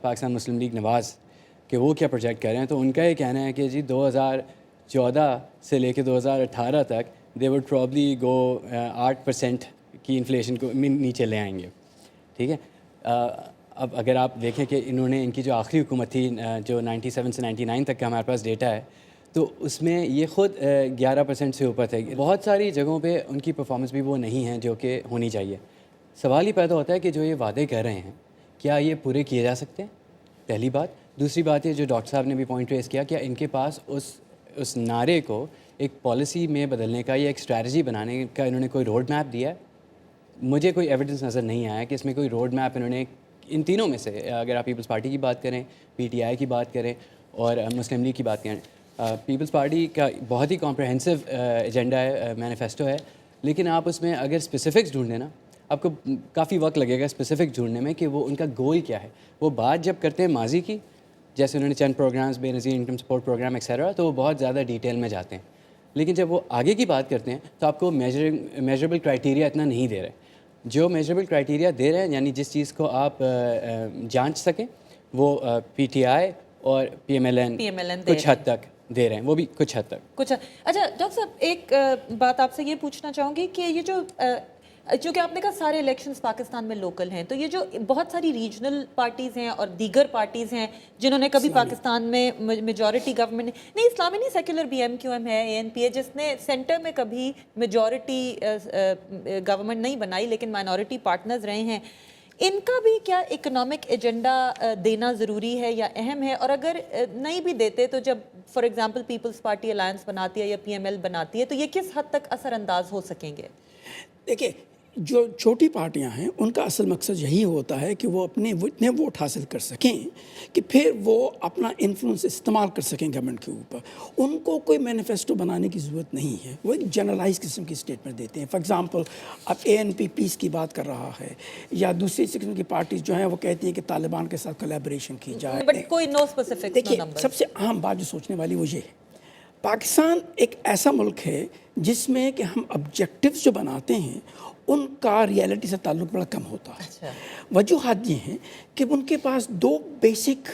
پاکستان مسلم league نواز کہ وہ کیا پروجیکٹ کر رہے ہیں، تو ان کا یہ کہنا ہے کہ جی 2014 سے لے کے 2018 تک دے وڈ پرابلی گو 8% کی انفلیشن کو نیچے لے آئیں گے. ٹھیک ہے. اب اگر آپ دیکھیں کہ انہوں نے ان کی جو آخری حکومت تھی جو 97 سے 99 تک کا ہمارے پاس ڈیٹا ہے، تو اس میں یہ خود 11% سے اوپر تھے. بہت ساری جگہوں پہ ان کی پرفارمنس بھی وہ نہیں ہیں جو کہ ہونی چاہیے. سوال یہ پیدا ہوتا ہے کہ جو یہ وعدے کر رہے ہیں کیا یہ پورے کیے جا سکتے ہیں؟ پہلی بات. دوسری بات یہ جو ڈاکٹر صاحب نے بھی پوائنٹ ریز کیا، کیا ان کے پاس اس نعرے کو ایک پالیسی میں بدلنے کا یا ایک اسٹریٹجی بنانے کا انہوں نے کوئی روڈ میپ دیا ہے؟ مجھے کوئی ایویڈنس نظر نہیں آیا کہ اس میں کوئی روڈ میپ انہوں نے ان تینوں میں سے، اگر آپ پیپلز پارٹی کی بات کریں، پی ٹی آئی کی بات کریں اور مسلم لیگ کی بات کریں. پیپلز پارٹی کا بہت ہی کمپریہنسو ایجنڈا ہے، مینیفیسٹو ہے، لیکن آپ اس میں اگر اسپیسیفکس ڈھونڈیں نا، آپ کو کافی وقت لگے گا اسپیسیفک ڈھونڈنے میں کہ وہ ان کا گول کیا ہے. وہ بات جب کرتے ہیں ماضی کی، جیسے انہوں نے چند پروگرامز، بے نظیر انکم سپورٹ پروگرام ایکسیٹرا، تو وہ بہت زیادہ ڈیٹیل میں جاتے ہیں. لیکن جب وہ آگے کی بات کرتے ہیں تو آپ کو میجربل کرائٹیریا اتنا نہیں دے رہے. جو میجربل کرائٹیریا دے رہے ہیں، یعنی جس چیز کو آپ جانچ سکیں، وہ پی ٹی آئی اور پی ایم ایل این کچھ حد تک دے رہے ہیں، وہ بھی کچھ حد تک. کچھ اچھا ڈاکٹر صاحب، ایک بات آپ سے یہ پوچھنا چاہوں گی کہ یہ جو چونکہ آپ نے کہا سارے الیکشنز پاکستان میں لوکل ہیں، تو یہ جو بہت ساری ریجنل پارٹیز ہیں اور دیگر پارٹیز ہیں جنہوں نے کبھی پاکستان میں میجورٹی گورنمنٹ نہیں، اسلامی نہیں، سیکولر بھی ایم کیو ایم ہے، اے این پی ہے، جس نے سینٹر میں کبھی میجورٹی گورنمنٹ نہیں بنائی لیکن مائنورٹی پارٹنرز رہے ہیں، ان کا بھی کیا اکنامک ایجنڈا دینا ضروری ہے یا اہم ہے؟ اور اگر نہیں بھی دیتے تو جب for example Peoples Party alliance بناتی ہے یا پی ایم ایل بناتی ہے تو یہ کس حد تک اثر انداز ہو سکیں گے؟ دیکھیں، جو چھوٹی پارٹیاں ہیں ان کا اصل مقصد یہی ہوتا ہے کہ وہ اپنے اتنے ووٹ حاصل کر سکیں کہ پھر وہ اپنا انفلوئنس استعمال کر سکیں گورنمنٹ کے اوپر. ان کو کوئی مینیفیسٹو بنانے کی ضرورت نہیں ہے، وہ ایک جنرلائز قسم کی اسٹیٹمنٹ دیتے ہیں. فار ایگزامپل اب اے این پی پیس کی بات کر رہا ہے، یا دوسری قسم کی پارٹیز جو ہیں وہ کہتی ہیں کہ طالبان کے ساتھ کولیبریشن کی جائے. بٹ کوئی نو اسپیسیفک. دیکھیے، سب سے اہم بات جو سوچنے والی وہ یہ ہے، پاکستان ایک ایسا ملک ہے جس میں کہ ہم آبجیکٹیوز جو بناتے ہیں ان کا ریالٹی سے تعلق بڑا کم ہوتا ہے. وجوہات یہ ہیں کہ ان کے پاس دو بیسک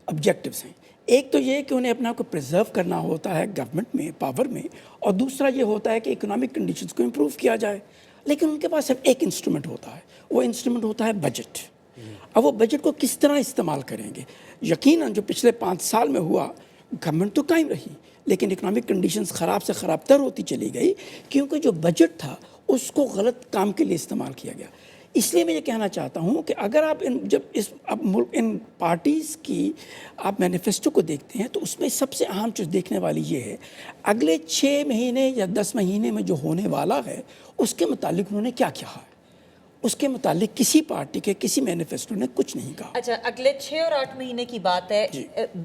آبجیکٹیوز ہیں. ایک تو یہ کہ انہیں اپنا کو پریزرو کرنا ہوتا ہے گورنمنٹ میں، پاور میں، اور دوسرا یہ ہوتا ہے کہ اکنامک کنڈیشنز کو امپروو کیا جائے. لیکن ان کے پاس صرف ایک انسٹرومنٹ ہوتا ہے، وہ انسٹرومنٹ ہوتا ہے بجٹ. اب وہ بجٹ کو کس طرح استعمال کریں گے؟ یقیناً جو پچھلے 5 سال میں ہوا، گورنمنٹ تو قائم رہی لیکن اکنامک کنڈیشنز خراب سے خراب تر ہوتی چلی گئی، کیونکہ جو بجٹ تھا اس کو غلط کام کے لیے استعمال کیا گیا. اس لیے میں یہ کہنا چاہتا ہوں کہ اگر آپ ان پارٹیز کی آپ مینیفیسٹو کو دیکھتے ہیں تو اس میں سب سے اہم چیز دیکھنے والی یہ ہے اگلے 6 مہینے یا 10 مہینے میں جو ہونے والا ہے اس کے متعلق انہوں نے کیا کیا ہے. اس کے متعلق کسی پارٹی کے کسی مینیفیسٹو نے کچھ نہیں کہا. اچھا، اگلے 6 اور 8 مہینے کی بات ہے.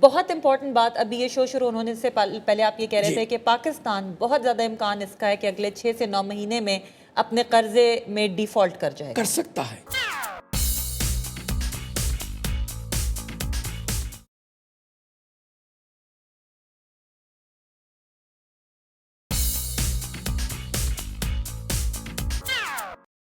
بہت امپورٹنٹ بات، ابھی یہ شو شروع ہونے سے پہلے آپ یہ کہہ رہے تھے کہ پاکستان بہت زیادہ امکان اس کا ہے کہ اگلے 6 سے 9 مہینے میں اپنے قرضے میں ڈیفالٹ کر جائے. کر سکتا ہے.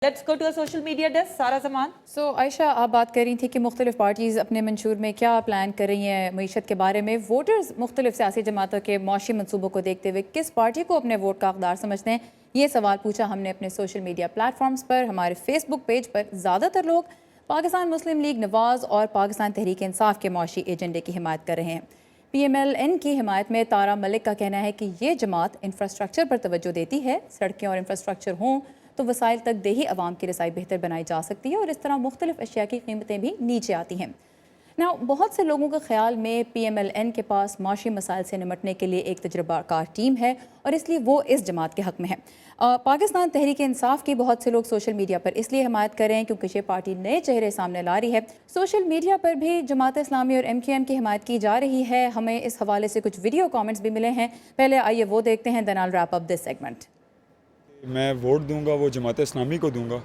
Let's go to social media desk. Sara Zaman. سو عائشہ، آپ بات کر رہی تھی کہ مختلف پارٹیز اپنے منشور میں کیا پلان کر رہی ہیں معیشت کے بارے میں. ووٹرز مختلف سیاسی جماعتوں کے معاشی منصوبوں کو دیکھتے ہوئے کس پارٹی کو اپنے ووٹ کا حقدار سمجھتے ہیں؟ یہ سوال پوچھا ہم نے اپنے سوشل میڈیا پلیٹ فارمز پر. ہمارے فیس بک پیج پر زیادہ تر لوگ پاکستان مسلم لیگ نواز اور پاکستان تحریک انصاف کے معاشی ایجنڈے کی حمایت کر رہے ہیں. پی ایم ایل این کی حمایت میں تارا ملک کا کہنا ہے کہ یہ جماعت انفراسٹرکچر پر توجہ دیتی ہے. سڑکیں اور انفراسٹرکچر ہوں تو وسائل تک دیہی عوام کی رسائی بہتر بنائی جا سکتی ہے اور اس طرح مختلف اشیاء کی قیمتیں بھی نیچے آتی ہیں. بہت سے لوگوں کے خیال میں پی ایم ایل این کے پاس معاشی مسائل سے نمٹنے کے لیے ایک تجربہ کار ٹیم ہے اور اس لیے وہ اس جماعت کے حق میں ہے. پاکستان تحریک انصاف کی بہت سے لوگ سوشل میڈیا پر اس لیے حمایت کر رہے ہیں کیونکہ یہ پارٹی نئے چہرے سامنے لا رہی ہے. سوشل میڈیا پر بھی جماعت اسلامی اور ایم کیو ایم کی حمایت کی جا رہی ہے. ہمیں اس حوالے سے کچھ ویڈیو کامنٹس بھی ملے ہیں. پہلے آئیے وہ دیکھتے ہیں, دین آل ریپ اپ دس سیگمنٹ. میں ووٹ دوں گا وہ جماعت اسلامی کو دوں گا.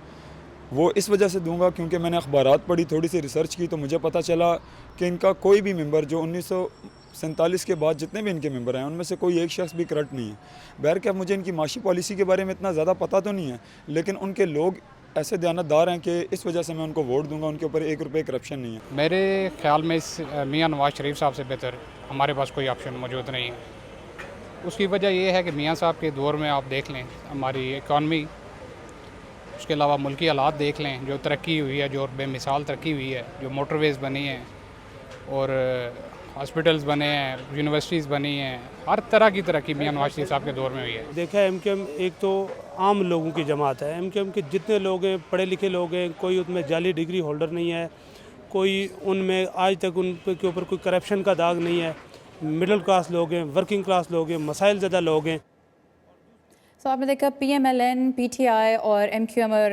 وہ اس وجہ سے دوں گا کیونکہ میں نے اخبارات پڑھی, تھوڑی سی ریسرچ کی تو مجھے پتہ چلا کہ ان کا کوئی بھی ممبر جو 1947 کے بعد جتنے بھی ان کے ممبر ہیں ان میں سے کوئی ایک شخص بھی کرپٹ نہیں ہے. بہرکیف مجھے ان کی معاشی پالیسی کے بارے میں اتنا زیادہ پتہ تو نہیں ہے, لیکن ان کے لوگ ایسے دیانتدار ہیں کہ اس وجہ سے میں ان کو ووٹ دوں گا. ان کے اوپر 1 روپے کرپشن نہیں ہے. میرے خیال میں اس میاں نواز شریف صاحب سے بہتر ہمارے پاس کوئی آپشن موجود نہیں ہے. اس کی وجہ یہ ہے کہ میاں صاحب کے دور میں آپ دیکھ لیں ہماری اکانومی، اس کے علاوہ ملکی حالات دیکھ لیں، جو ترقی ہوئی ہے، جو بے مثال ترقی ہوئی ہے، جو موٹر ویز بنی ہیں اور ہاسپٹلز بنے ہیں، یونیورسٹیز بنی ہیں، ہر طرح کی ترقی میاں نواز شریف صاحب کے دور میں ہوئی ہے. دیکھا ایم کیو ایم ایک تو عام لوگوں کی جماعت ہے. ایم کیو ایم کے جتنے لوگ ہیں پڑھے لکھے لوگ ہیں، کوئی ان میں جعلی ڈگری ہولڈر نہیں ہے، کوئی ان میں آج تک ان کے اوپر کوئی کرپشن کا داغ نہیں ہے. مڈل کلاس لوگ ہیں، ورکنگ کلاس لوگ ہیں، مسائل زدہ لوگ ہیں. سو آپ نے دیکھا P M L N, P T I اور ایم کیو ایم اور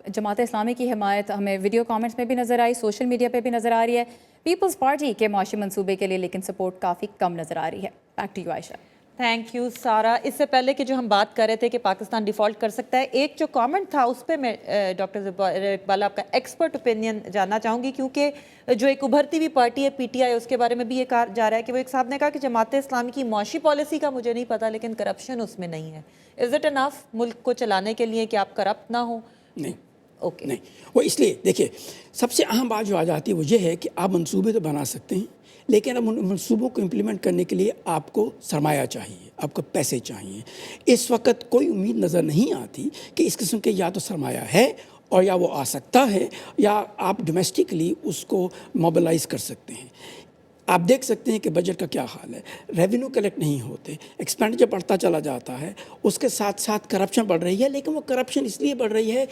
جماعت اسلامی کی حمایت ہمیں ویڈیو کامنٹس میں بھی نظر آئی، سوشل میڈیا پہ بھی نظر آ رہی ہے. پیپلز پارٹی کے معاشی منصوبے کے لیے لیکن سپورٹ کافی کم نظر آ رہی ہے. Back to you Ayesha. Thank you Sara. اس سے پہلے کہ جو ہم بات کر رہے تھے کہ پاکستان ڈیفالٹ کر سکتا ہے، ایک جو کامنٹ تھا اس پہ میں ڈاکٹر اقبال آپ کا ایکسپرٹ اوپینین جاننا چاہوں گی، کیونکہ جو ایک ابھرتی ہوئی پارٹی ہے پی ٹی آئی، اس کے بارے میں بھی یہ کہا جا رہا ہے کہ وہ ایک صاحب نے کہا کہ جماعت اسلامی کی معاشی پالیسی کا مجھے نہیں پتا لیکن کرپشن اس میں نہیں ہے. از اٹ انف ملک کو چلانے کے لیے کہ آپ کرپٹ نہ ہوں؟ نہیں اوکے نہیں، وہ اس لیے دیکھیے سب سے اہم بات جو آ جاتی ہے وہ یہ ہے کہ آپ منصوبے تو بنا سکتے ہیں، لیکن اب ان منصوبوں کو امپلیمنٹ کرنے کے لیے آپ کو سرمایہ چاہیے، آپ کو پیسے چاہیے. اس وقت کوئی امید نظر نہیں آتی کہ اس قسم کے یا تو سرمایہ ہے اور یا وہ آ سکتا ہے، یا آپ ڈومیسٹکلی اس کو موبلائز کر سکتے ہیں. آپ دیکھ سکتے ہیں کہ بجٹ کا کیا حال ہے، ریونیو کلیکٹ نہیں ہوتے، ایکسپینڈیچر بڑھتا چلا جاتا ہے، اس کے ساتھ ساتھ کرپشن بڑھ رہی ہے. لیکن وہ کرپشن اس لیے بڑھ رہی ہے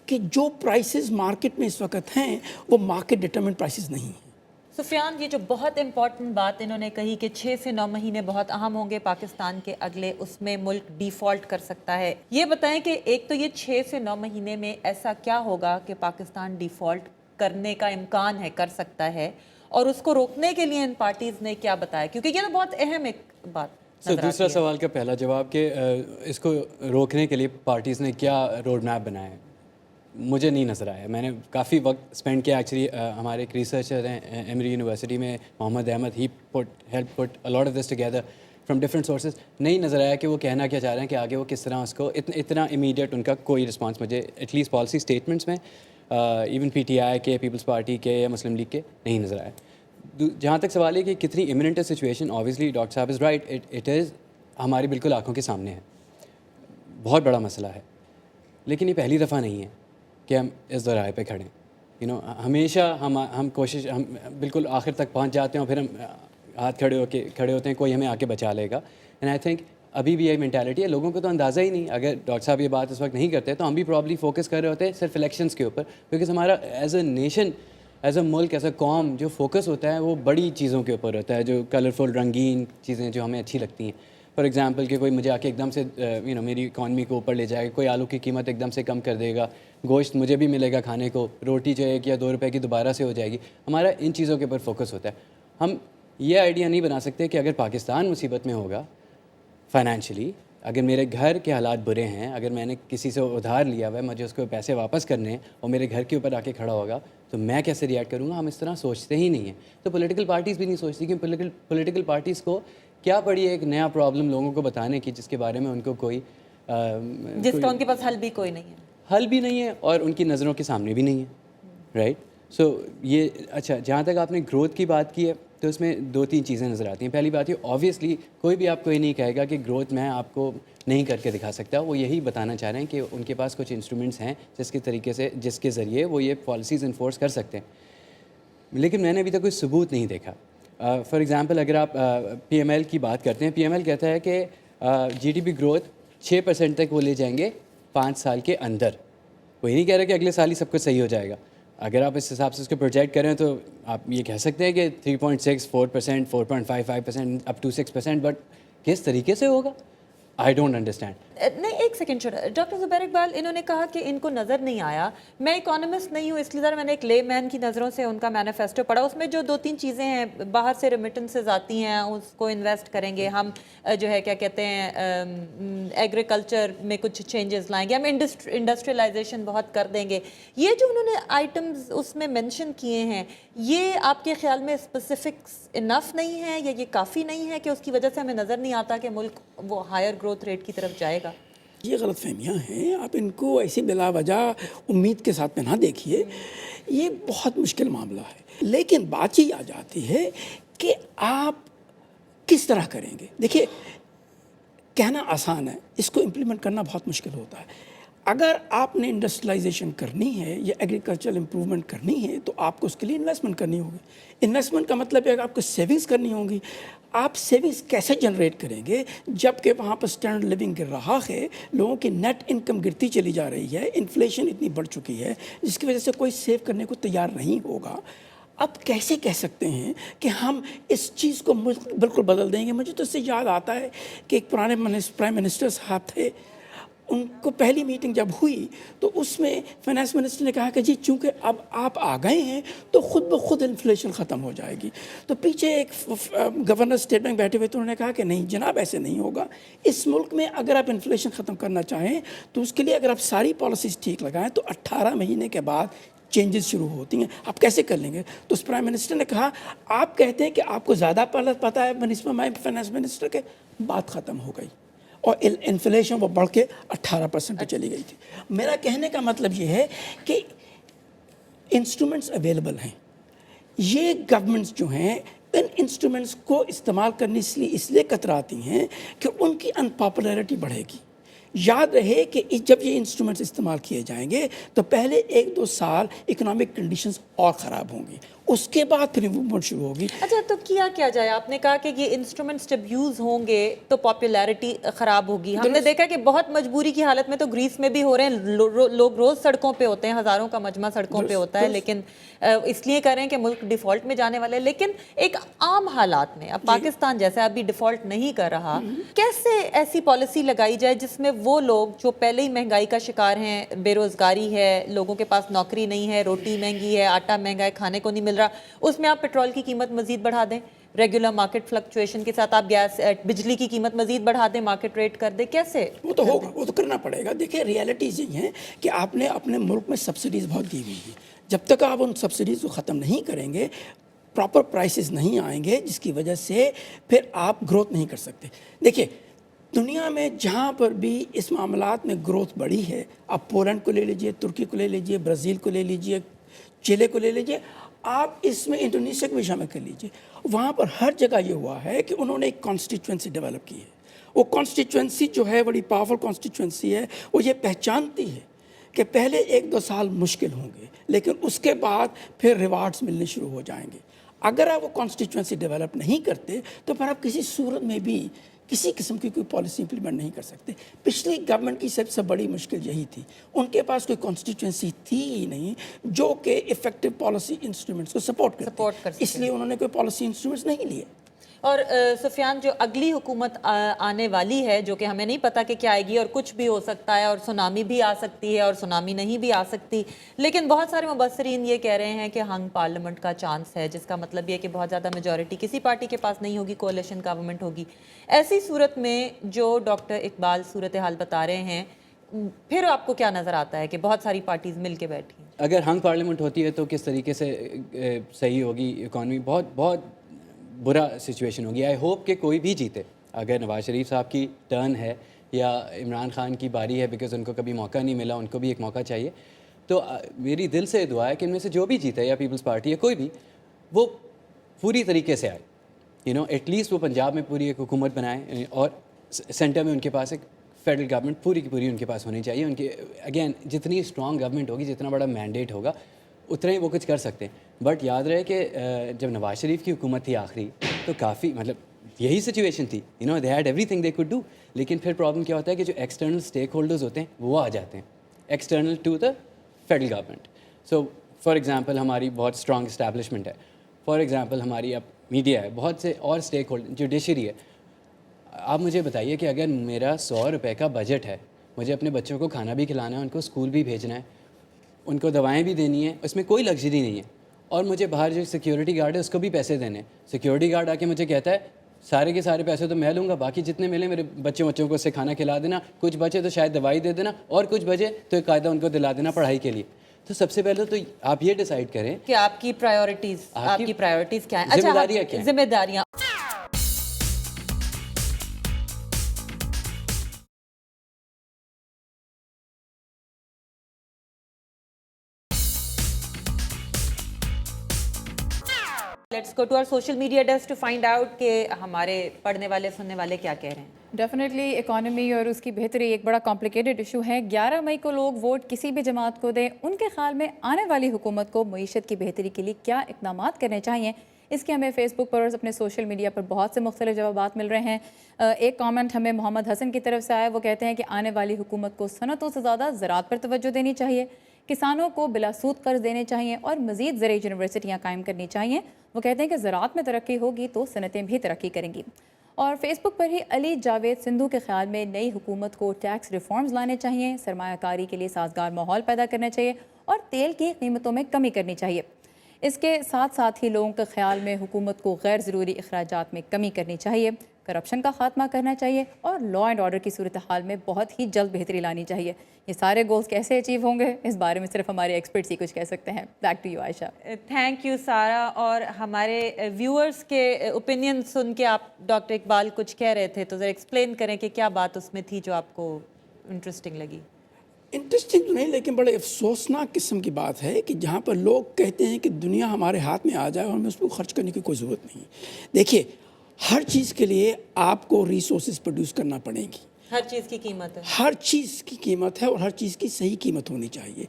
کہ جو پرائسز مارکیٹ میں اس وقت ہیں وہ مارکیٹ ڈٹرمنٹ پرائسز نہیں ہیں. سفیان، یہ جو بہت امپورٹنٹ بات انہوں نے کہی کہ 6 سے 9 مہینے بہت اہم ہوں گے پاکستان کے اگلے، اس میں ملک ڈیفالٹ کر سکتا ہے. یہ بتائیں کہ ایک تو یہ 6 سے 9 مہینے میں ایسا کیا ہوگا کہ پاکستان ڈیفالٹ کرنے کا امکان ہے، کر سکتا ہے، اور اس کو روکنے کے لیے ان پارٹیز نے کیا بتایا؟ کیونکہ یہ تو بہت اہم ایک بات. دوسرا سوال کا پہلا جواب کہ اس کو روکنے کے لیے پارٹیز نے کیا روڈ میپ بنایا ہے، مجھے نہیں نظر آیا. میں نے کافی وقت اسپینڈ کیا ایکچولی. ہمارے ایک ریسرچر ہیں ایمری یونیورسٹی میں، Mohammad Ahmed, he help put a lot of this together from different sources. نہیں نظر آیا کہ وہ کہنا کیا چاہ رہے ہیں، کہ آگے وہ کس طرح اس کو اتنا امیڈیٹ ان کا کوئی رسپانس مجھے ایٹ لیسٹ پالیسی اسٹیٹمنٹس میں ایون پی ٹی آئی کے، پیپلز پارٹی کے یا مسلم لیگ کے نہیں نظر آیا. جہاں تک سوال ہے کہ کتنی امیوننٹ ہے سچویشن، اوبیسلی ڈاکٹر صاحب از رائٹ، اٹ از ہماری بالکل آنکھوں کے سامنے ہے، بہت بڑا مسئلہ ہے. لیکن یہ پہلی دفعہ نہیں ہے کہ ہم اس دورائے پہ کھڑے ہیں. ہمیشہ ہم کوشش، ہم بالکل آخر تک پہنچ جاتے ہیں اور پھر ہم ہاتھ کھڑے ہوتے ہیں کوئی ہمیں آ کے بچا لے گا. اینڈ آئی تھنک ابھی بھی یہ مینٹیلٹی ہے، لوگوں کو تو اندازہ ہی نہیں. اگر ڈاکٹر صاحب یہ بات اس وقت نہیں کرتے تو ہم بھی پرابلی فوکس کر رہے ہوتے ہیں صرف الیکشنس کے اوپر، بیکاز ہمارا as a nation, as a ملک، ایز اے قوم جو فوکس ہوتا ہے وہ بڑی چیزوں کے اوپر ہوتا ہے، جو کلرفل رنگین چیزیں جو ہمیں اچھی لگتی ہیں. فار ایگزامپل کہ کوئی مجھے آ کے ایک دم سے میری اکانومی کو اوپر لے جائے گا، کوئی آلو کی قیمت ایک دم سے کم کر دے گا، گوشت مجھے بھی ملے گا کھانے کو، روٹی جو 1 یا 2 روپے کی دوبارہ سے ہو جائے گی. ہمارا ان چیزوں کے اوپر فوکس ہوتا ہے. ہم یہ آئیڈیا نہیں بنا سکتے کہ اگر پاکستان مصیبت میں ہوگا فائنینشلی، اگر میرے گھر کے حالات برے ہیں، اگر میں نے کسی سے ادھار لیا ہوا ہے، مجھے اس کو پیسے واپس کرنے ہیں اور میرے گھر کے اوپر آ کے کھڑا ہوگا تو میں کیسے ریئیکٹ کروں گا. ہم اس طرح سوچتے ہی نہیں ہیں. تو پولیٹیکل پارٹیز بھی نہیں سوچتی کہ پولیٹیکل پارٹیز کو کیا پڑی ہے ایک نیا پرابلم لوگوں کو بتانے کی جس کے بارے میں ان کو کوئی جس کا ان کے پاس حل بھی کوئی نہیں ہے، حل بھی نہیں ہے اور ان کی نظروں کے سامنے بھی نہیں ہے. رائٹ. سو یہ اچھا، جہاں تک آپ نے گروتھ کی بات کی ہے تو اس میں 2-3 چیزیں نظر آتی ہیں. پہلی بات یہ، اوبویسلی کوئی بھی آپ کو یہ نہیں کہے گا کہ گروتھ میں آپ کو نہیں کر کے دکھا سکتا. وہ یہی بتانا چاہ رہے ہیں کہ ان کے پاس کچھ انسٹرومنٹس ہیں جس کے ذریعے وہ یہ پالیسیز انفورس کر سکتے ہیں. لیکن میں نے ابھی تک کوئی ثبوت نہیں دیکھا. فار ایگزامپل اگر آپ پی ایم ایل کی بات کرتے ہیں، پی ایم ایل کہتا ہے کہ جی ڈی پی گروتھ 6% تک وہ لے جائیں گے 5 سال کے اندر. وہ یہ نہیں کہہ رہے کہ اگلے سال ہی سب کچھ صحیح ہو جائے گا. اگر آپ اس حساب سے اس کو پروجیکٹ کریں تو آپ یہ کہہ سکتے ہیں کہ 3.6 4%، 4.55%، اپ ٹو 6%. بٹ کس طریقے سے ہوگا؟ I don't understand. نہیں، ایک سیکنڈ چھوڑا. ڈاکٹر زبیر اقبال، انہوں نے کہا کہ ان کو نظر نہیں آیا. میں اکانومسٹ نہیں ہوں، اس لیے ذرا میں نے ایک لے مین کی نظروں سے ان کا مینیفیسٹو پڑھا. اس میں جو 2-3 چیزیں ہیں، باہر سے ریمیٹنسز آتی ہیں، اس کو انویسٹ کریں گے ہم، جو ہے کیا کہتے ہیں ایگریکلچر میں کچھ چینجز لائیں گے، ہم انڈسٹریلائزیشن بہت کر دیں گے. یہ جو انہوں نے آئٹمز اس میں مینشن کیے ہیں، یہ آپ کے خیال میں اسپیسیفکس انف نہیں ہے یا یہ کافی نہیں ہے کہ اس کی وجہ سے ہمیں نظر نہیں آتا کہ ملک وہ ہائر گروتھ ریٹ کی طرف جائے گا؟ یہ غلط فہمیاں ہیں، آپ ان کو ایسی بلا وجہ امید کے ساتھ میں نہ دیکھیے، یہ بہت مشکل معاملہ ہے۔ لیکن بات یہ آ جاتی ہے کہ آپ کس طرح کریں گے۔ دیکھیے، کہنا آسان ہے، اس کو امپلیمنٹ کرنا بہت مشکل ہوتا ہے۔ اگر آپ نے انڈسٹریلائزیشن کرنی ہے یا ایگریکلچرل امپرومنٹ کرنی ہے تو آپ کو اس کے لیے انویسٹمنٹ کرنی ہوگی۔ انویسٹمنٹ کا مطلب ہے کہ آپ کو سیونگز کرنی ہوگی۔ آپ سیونگز کیسے جنریٹ کریں گے جب کہ وہاں پر اسٹینڈرڈ لیونگ گر رہا ہے، لوگوں کی نیٹ انکم گرتی چلی جا رہی ہے، انفلیشن اتنی بڑھ چکی ہے جس کی وجہ سے کوئی سیو کرنے کو تیار نہیں ہوگا۔ اب کیسے کہہ سکتے ہیں کہ ہم اس چیز کو بالکل بدل دیں گے؟ مجھے تو اس سے یاد آتا ہے کہ ایک پرانے پرائم منسٹر صاحب تھے، ان کو پہلی میٹنگ جب ہوئی تو اس میں فائنانس منسٹر نے کہا کہ جی چونکہ اب آپ آ گئے ہیں تو خود بخود انفلیشن ختم ہو جائے گی۔ تو پیچھے ایک گورنر اسٹیٹ بینک بیٹھے ہوئے تو انہوں نے کہا کہ نہیں جناب، ایسے نہیں ہوگا۔ اس ملک میں اگر آپ انفلیشن ختم کرنا چاہیں تو اس کے لیے اگر آپ ساری پالیسیز ٹھیک لگائیں تو 18 مہینے کے بعد چینجز شروع ہوتی ہیں۔ آپ کیسے کر لیں گے؟ تو اس پرائم منسٹر نے کہا آپ کہتے ہیں کہ آپ کو زیادہ پتہ ہے بنسبت میں فائنانس منسٹر کے، بات ختم ہو گئی اور انفلیشن وہ بڑھ کے 18% پہ چلی گئی تھی۔ میرا کہنے کا مطلب یہ ہے کہ انسٹرومنٹس اویلیبل ہیں، یہ گورنمنٹس جو ہیں ان انسٹرومنٹس کو استعمال کرنے اس لیے کتراتی ہیں کہ ان کی انپاپولیرٹی بڑھے گی۔ یاد رہے کہ جب یہ انسٹرومنٹس استعمال کیے جائیں گے تو پہلے 1-2 سال اکنامک کنڈیشنز اور خراب ہوں گی، اس کے بعد پھر امپرومنٹ شروع ہوگی۔ اچھا، تو کیا جائے؟ آپ نے کہا کہ یہ انسٹرومنٹس جب یوز ہوں گے تو پاپولیرٹی خراب ہوگی۔ ہم نے دیکھا کہ بہت مجبوری کی حالت میں تو گریس میں بھی ہو رہے ہیں، لوگ روز سڑکوں پہ ہوتے ہیں، ہزاروں کا مجمع سڑکوں پہ ہوتا ہے، لیکن اس لیے کر رہے ہیں کہ ملک ڈیفالٹ میں جانے والے۔ لیکن ایک عام حالات میں اب پاکستان جیسا ابھی ڈیفالٹ نہیں کر رہا، کیسے ایسی پالیسی لگائی جائے جس میں وہ لوگ جو پہلے ہی مہنگائی کا شکار ہیں، بے روزگاری ہے، لوگوں کے پاس نوکری نہیں ہے، روٹی مہنگی ہے، آٹا مہنگا ہے، کھانے کو نہیں مل رہا، اس میں آپ پیٹرول کی قیمت مزید بڑھا دیں، ریگولر مارکیٹ فلکچویشن کے ساتھ آپ گیس بجلی کی قیمت مزید بڑھا دیں، مارکیٹ ریٹ کر دیں، کیسے؟ وہ تو ہوگا، وہ تو کرنا پڑے گا۔ دیکھیں، ریالٹیز یہ ہیں کہ آپ نے اپنے ملک میں سبسڈیز بہت دی ہوئی ہیں، جب تک آپ ان سبسڈیز کو ختم نہیں کریں گے، پراپر پرائسز نہیں آئیں گے، جس کی وجہ سے پھر آپ گروتھ نہیں کر سکتے۔ دیکھیے، دنیا میں جہاں پر بھی اس معاملات میں گروتھ بڑھی ہے، آپ پولینڈ کو لے لیجئے، ترکی کو لے لیجئے، برازیل کو لے لیجئے، چیلے کو لے لیجئے، آپ اس میں انڈونیشیا کو بھی شامل کر لیجئے، وہاں پر ہر جگہ یہ ہوا ہے کہ انہوں نے ایک کانسٹیٹوئنسی ڈیولپ کی ہے۔ وہ کانسٹیٹوئنسی جو ہے بڑی پاورفل کانسٹیٹوئنسی ہے، وہ یہ پہچانتی ہے کہ پہلے 1-2 سال مشکل ہوں گے لیکن اس کے بعد پھر ریوارڈز ملنے شروع ہو جائیں گے۔ اگر آپ وہ کانسٹیٹوئنسی ڈیولپ نہیں کرتے تو پھر آپ کسی صورت میں بھی کسی قسم کی کوئی پالیسی امپلیمنٹ نہیں کر سکتے۔ پچھلی گورنمنٹ کی سب سے بڑی مشکل یہی تھی، ان کے پاس کوئی کانسٹیٹوئنسی تھی ہی نہیں جو کہ افیکٹو پالیسی انسٹرومنٹس کو سپورٹ کرتے، اس لیے انہوں نے کوئی پالیسی انسٹرومنٹس نہیں لیے۔ اور سفیان، جو اگلی حکومت آنے والی ہے، جو کہ ہمیں نہیں پتا کہ کیا آئے گی، اور کچھ بھی ہو سکتا ہے، اور سونامی بھی آ سکتی ہے اور سونامی نہیں بھی آ سکتی، لیکن بہت سارے مبصرین یہ کہہ رہے ہیں کہ ہنگ پارلیمنٹ کا چانس ہے، جس کا مطلب یہ کہ بہت زیادہ میجورٹی کسی پارٹی کے پاس نہیں ہوگی، کولیشن گورنمنٹ ہوگی۔ ایسی صورت میں جو ڈاکٹر اقبال صورتحال بتا رہے ہیں، پھر آپ کو کیا نظر آتا ہے کہ بہت ساری پارٹیز مل کے بیٹھی ہیں؟ اگر ہنگ پارلیمنٹ ہوتی ہے تو کس طریقے سے صحیح ہوگی اکانومی؟ بہت برا سچویشن ہوگی۔ آئی ہوپ کہ کوئی بھی جیتے، اگر نواز شریف صاحب کی ٹرن ہے یا عمران خان کی باری ہے، بیکاز ان کو کبھی موقع نہیں ملا، ان کو بھی ایک موقع چاہیے، تو میری دل سے دعا ہے کہ ان میں سے جو بھی جیتے، یا پیپلز پارٹی یا کوئی بھی، وہ پوری طریقے سے آئے، ایٹ لیسٹ وہ پنجاب میں پوری ایک حکومت بنائیں، اور سینٹر میں ان کے پاس ایک فیڈرل گورنمنٹ پوری کی پوری ان کے پاس ہونی چاہیے۔ ان کے اگین جتنی اسٹرانگ گورنمنٹ ہوگی، جتنا بڑا مینڈیٹ ہوگا، اتنا ہی وہ کچھ کر سکتے ہیں۔ بٹ یاد رہے کہ جب نواز شریف کی حکومت تھی آخری، تو کافی یہی سچویشن تھی، they had every thing they could do, لیکن پھر پرابلم کیا ہوتا ہے کہ جو ایکسٹرنل اسٹیک ہولڈرز ہوتے ہیں وہ آ جاتے ہیں، external to the federal government. So for example ہماری بہت اسٹرانگ اسٹیبلشمنٹ ہے، فار ایگزامپل ہماری اب میڈیا ہے، بہت سے اور اسٹیک ہولڈر، جوڈیشری ہے۔ آپ مجھے بتائیے کہ اگر میرا 100 روپے کا بجٹ ہے، مجھے اپنے بچوں کو کھانا بھی کھلانا ہے، ان کو اسکول بھی بھیجنا ہے، ان کو دوائیں بھی دینی ہیں، اس میں کوئی لگژری نہیں ہے، اور مجھے باہر جو سیکیورٹی گارڈ ہے اس کو بھی پیسے دینے ہیں، سیکیورٹی گارڈ آ کے مجھے کہتا ہے سارے کے سارے پیسے تو میں لوں گا، باقی جتنے ملے میرے بچوں کو اس سے کھانا کھلا دینا، کچھ بچے تو شاید دوائی دے دینا، اور کچھ بچے تو ایک قاعدہ ان کو دلا دینا پڑھائی کے لیے۔ تو سب سے پہلے تو آپ یہ ڈیسائیڈ کریں کہ آپ کی پرائیورٹیز کیا ہیں، ذمہ داریاں Let's go to our social media desk to find out کہ ہمارے پڑھنے والے سننے والے کیا کہہ رہے ہیں. ڈیفینیٹلی اکانومی اور اس کی بہتری ایک بڑا کمپلیکیٹڈ ایشو ہے. 11 مئی کو لوگ ووٹ کسی بھی جماعت کو دیں. ان کے خیال میں آنے والی حکومت کو معیشت کی بہتری کے لیے کیا اقدامات کرنے چاہیے, اس کے ہمیں فیس بک پر اور اپنے سوشل میڈیا پر بہت سے مختلف جوابات مل رہے ہیں. ایک کامنٹ ہمیں محمد حسن کی طرف سے آیا, وہ کہتے ہیں کہ آنے والی حکومت کو صنعتوں سے زیادہ زراعت پر توجہ دینی چاہیے, کسانوں کو بلا سود قرض دینے چاہیے اور مزید زرعی یونیورسٹیاں قائم کرنی چاہیے. وہ کہتے ہیں کہ زراعت میں ترقی ہوگی تو صنعتیں بھی ترقی کریں گی. اور فیس بک پر ہی علی جاوید سندھو کے خیال میں نئی حکومت کو ٹیکس ریفارمز لانے چاہیے, سرمایہ کاری کے لیے سازگار ماحول پیدا کرنا چاہیے اور تیل کی قیمتوں میں کمی کرنی چاہیے. اس کے ساتھ ساتھ ہی لوگوں کے خیال میں حکومت کو غیر ضروری اخراجات میں کمی کرنی چاہیے, کرپشن کا خاتمہ کرنا چاہیے اور لا اینڈ آرڈر کی صورتحال میں بہت ہی جلد بہتری لانی چاہیے. یہ سارے گولز کیسے اچیو ہوں گے, اس بارے میں صرف ہمارے ایکسپرٹس ہی کچھ کہہ سکتے ہیں. Back to you Ayesha. Thank you Sara. اور ہمارے ویورز کے اوپینین سن کے آپ ڈاکٹر اقبال کچھ کہہ رہے تھے, تو ذرا ایکسپلین کریں کہ کیا بات اس میں تھی جو آپ کو انٹرسٹنگ لگی. انٹرسٹنگ تو نہیں, لیکن بڑے افسوسناک قسم کی بات ہے کہ جہاں پر لوگ کہتے ہیں کہ دنیا ہمارے ہاتھ میں آ جائے اور ہمیں اس کو خرچ کرنے کی کوئی ضرورت نہیں. دیکھیے, ہر چیز کے لیے آپ کو ریسورسز پروڈیوس کرنا پڑیں گی. ہر چیز کی قیمت ہے, ہر چیز کی قیمت ہے اور ہر چیز کی صحیح قیمت ہونی چاہیے.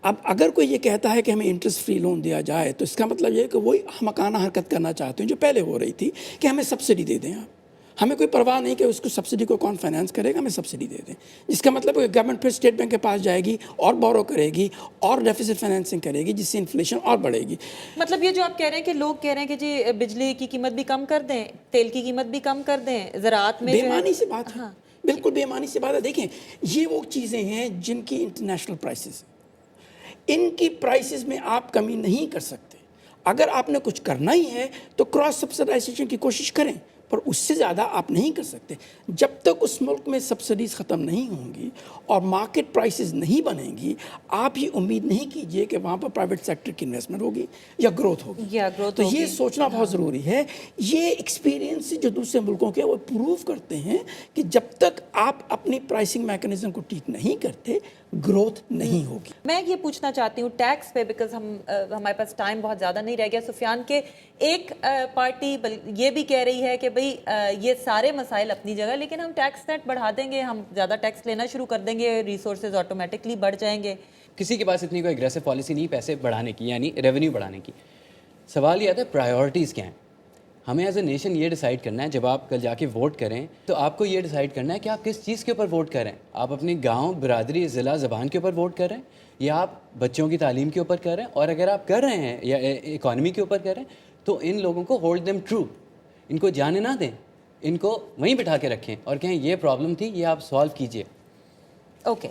اب اگر کوئی یہ کہتا ہے کہ ہمیں انٹرسٹ فری لون دیا جائے تو اس کا مطلب یہ ہے کہ وہی احمقانہ حرکت کرنا چاہتے ہیں جو پہلے ہو رہی تھی کہ ہمیں سبسڈی دے دیں. آپ ہمیں کوئی پرواہ نہیں کہ اس کو سبسڈی کو کون فائنانس کرے گا, ہمیں سبسڈی دے دیں, جس کا مطلب ہے کہ گورنمنٹ پھر اسٹیٹ بینک کے پاس جائے گی اور بورو کرے گی اور ڈیفیسٹ فائنینسنگ کرے گی, جس سے انفلیشن اور بڑھے گی. مطلب یہ جو آپ کہہ رہے ہیں کہ لوگ کہہ رہے ہیں کہ جی بجلی کی قیمت بھی کم کر دیں, تیل کی قیمت بھی کم کر دیں, زراعت میں بے معنی سے بات ہے, بالکل بے معنی سے بات ہے. دیکھیں, یہ وہ چیزیں ہیں جن کی انٹرنیشنل پرائسز, ان کی پرائسز میں آپ کمی نہیں کر سکتے. اگر آپ نے کچھ کرنا ہی ہے تو کراس سبسڈائزیشن کی کوشش کریں, پر اس سے زیادہ آپ نہیں کر سکتے. جب تک اس ملک میں سبسڈیز ختم نہیں ہوں گی اور مارکیٹ پرائسز نہیں بنیں گی, آپ یہ امید نہیں کیجئے کہ وہاں پر پرائیویٹ سیکٹر کی انویسٹمنٹ ہوگی یا گروتھ ہوگی. تو یہ سوچنا بہت ضروری ہے. یہ ایکسپیرینس جو دوسرے ملکوں کے وہ پروو کرتے ہیں کہ جب تک آپ اپنی پرائسنگ میکنزم کو ٹھیک نہیں کرتے, گروتھ نہیں ہوگی. میں یہ پوچھنا چاہتی ہوں ٹیکس پہ, بیکاز ہمارے پاس ٹائم بہت زیادہ نہیں رہ گیا. سفیان, کے ایک پارٹی یہ بھی کہہ رہی ہے کہ بھئی یہ سارے مسائل اپنی جگہ, لیکن ہم ٹیکس نیٹ بڑھا دیں گے, ہم زیادہ ٹیکس لینا شروع کر دیں گے, ریسورسز آٹومیٹکلی بڑھ جائیں گے. کسی کے پاس اتنی کوئی اگریسو پالیسی نہیں پیسے بڑھانے کی, یعنی ریونیو بڑھانے کی. سوال یہ آتا ہے پرائیورٹیز کیا ہیں. ہمیں ایز اے نیشن یہ ڈیسائیڈ کرنا ہے, جب آپ کل جا کے ووٹ کریں تو آپ کو یہ ڈیسائیڈ کرنا ہے کہ آپ کس چیز کے اوپر ووٹ کریں. آپ اپنے گاؤں, برادری, ضلع, زبان کے اوپر ووٹ کر رہے ہیں, یا آپ بچوں کی تعلیم کے اوپر کر رہے ہیں. اور اگر آپ کر رہے ہیں یا اکانومی کے اوپر کر رہے ہیں تو ان لوگوں کو ہولڈ دیم ٹرو, ان کو جانے نہ دیں, ان کو وہیں بٹھا کے رکھیں اور کہیں یہ پرابلم تھی, یہ آپ سالو کیجئے. اوکے,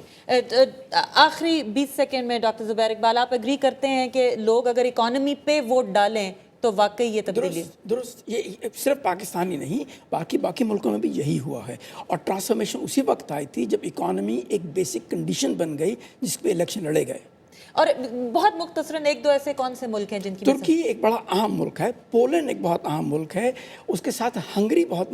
آخری 20 سیکنڈ میں ڈاکٹر زبیر اقبال, آپ اگری کرتے ہیں کہ لوگ اگر اکانومی پہ ووٹ ڈالیں تو واقعی یہ تبدیلی؟ درست. یہ صرف پاکستان ہی نہیں, باقی ملکوں میں بھی یہی ہوا ہے. اور ٹرانسفارمیشن اسی وقت آئی تھی جب اکانومی ایک بیسک کنڈیشن بن گئی جس پہ الیکشن لڑے گئے. اور بہت مختصراً ایک دو ایسے کون سے ملک ہیں جن کی؟ ترکی ایک بڑا اہم ملک ہے, پولینڈ ایک بہت اہم ملک ہے, اس کے ساتھ ہنگری بہت,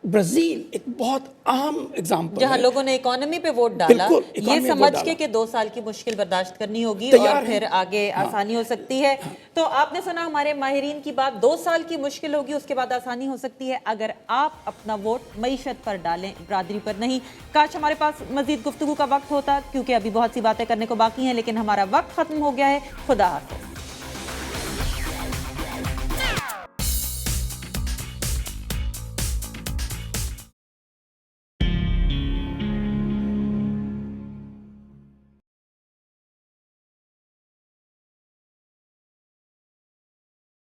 برازیل ایک بہت اہم ایگزامپل جہاں لوگوں نے اکانومی پہ ووٹ ڈالا, یہ سمجھ کے کہ 2 سال کی مشکل برداشت کرنی ہوگی اور پھر آگے آسانی ہو سکتی ہے. تو آپ نے سنا ہمارے ماہرین کی بات, 2 سال کی مشکل ہوگی, اس کے بعد آسانی ہو سکتی ہے اگر آپ اپنا ووٹ معیشت پر ڈالیں, برادری پر نہیں. کاش ہمارے پاس مزید گفتگو کا وقت ہوتا, کیونکہ ابھی بہت سی باتیں کرنے کو باقی ہیں, لیکن ہمارا وقت ختم ہو گیا ہے. خدا حافظ.